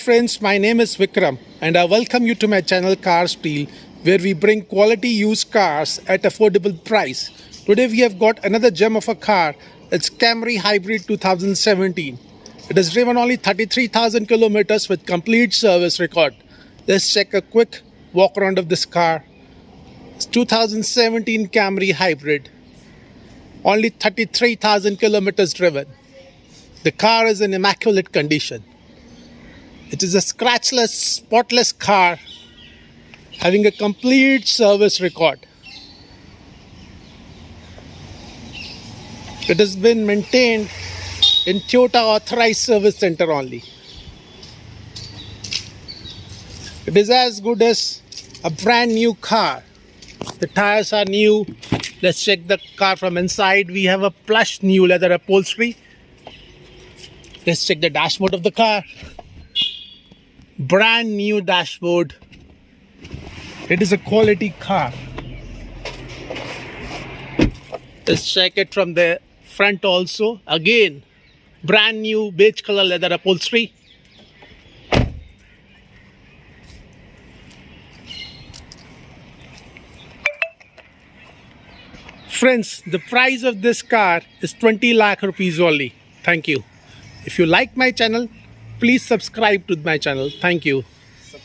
Friends, my name is Vikram and I welcome you to my channel Car Steel, where we bring quality used cars at affordable price. Today we have got another gem of a car. It's Camry Hybrid 2017. It has driven only 33,000 kilometers with complete service record. Let's check a quick walk around of this car. It's 2017 Camry Hybrid. Only 33,000 kilometers driven. The car is in immaculate condition. It is a scratchless, spotless car having a complete service record. It has been maintained in Toyota authorized service center only. It is as good as a brand new car. The tires are new. Let's check the car from inside. We have a plush new leather upholstery. Let's check the dashboard of the car. Brand new dashboard. It is a quality car. Let's check it from the front also. Again, brand new beige color leather upholstery. Friends, the price of this car is 20 lakh rupees only. Thank you. If you like my channel, please subscribe to my channel. Thank you.